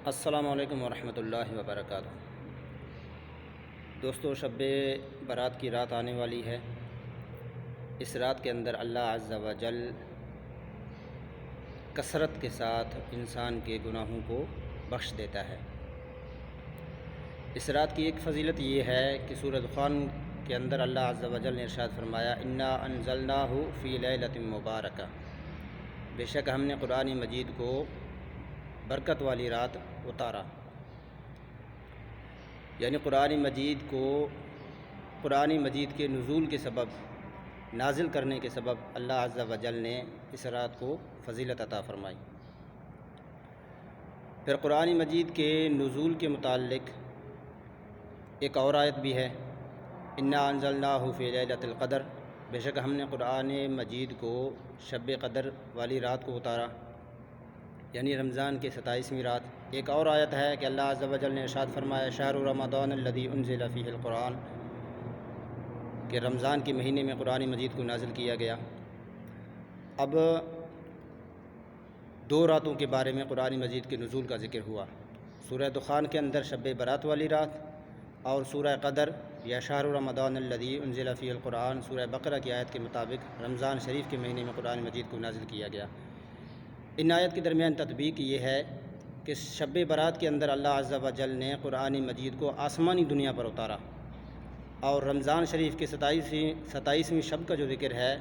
السلام علیکم ورحمۃ اللہ وبرکاتہ۔ دوستو، شب برات کی رات آنے والی ہے۔ اس رات کے اندر اللہ عز و جل کثرت کے ساتھ انسان کے گناہوں کو بخش دیتا ہے۔ اس رات کی ایک فضیلت یہ ہے کہ سورۃ دخان کے اندر اللہ عز و جل نے ارشاد فرمایا، انا انزلناہ فی لیلۃ مبارکہ، بے شک ہم نے قرآن مجید کو برکت والی رات اتارا۔ یعنی قرآن مجید کے نزول کے سبب، نازل کرنے کے سبب اللہ عز و جل نے اس رات کو فضیلت عطا فرمائی۔ پھر قرآن مجید کے نزول کے متعلق ایک اور آیت بھی ہے، انا انزلناہ فی لیلۃ القدر، بے شک ہم نے قرآن مجید کو شب قدر والی رات کو اتارا، یعنی رمضان کے 27ویں رات۔ ایک اور آیت ہے کہ اللہ عز و جل نے ارشاد فرمایا، شہر رمضان الذی انزل فیہ القرآن، کہ رمضان کے مہینے میں قرآن مجید کو نازل کیا گیا۔ اب دو راتوں کے بارے میں قرآن مجید کے نزول کا ذکر ہوا، سورہ دخان کے اندر شب برات والی رات، اور سورہ قدر یا شہر رمضان الذی انزل فیہ القرآن سورہ بقرہ کی آیت کے مطابق رمضان شریف کے مہینے میں قرآن مجید کو نازل کیا گیا۔ ان آیت کے درمیان تطبیق یہ ہے کہ شب برات کے اندر اللہ عز و جل نے قرآن مجید کو آسمانی دنیا پر اتارا، اور رمضان شریف کے 27ویں شب کا جو ذکر ہے،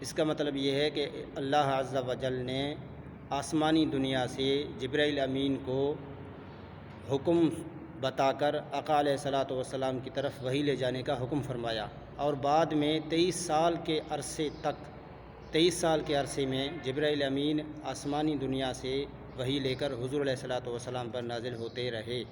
اس کا مطلب یہ ہے کہ اللہ عز و جل نے آسمانی دنیا سے جبرائیل امین کو حکم بتا کر آقا علیہ الصلاۃ والسلام کی طرف وحی لے جانے کا حکم فرمایا، اور بعد میں 23 سال کے عرصے میں جبرائیل امین آسمانی دنیا سے وحی لے کر حضور علیہ الصلاۃ والسلام پر نازل ہوتے رہے۔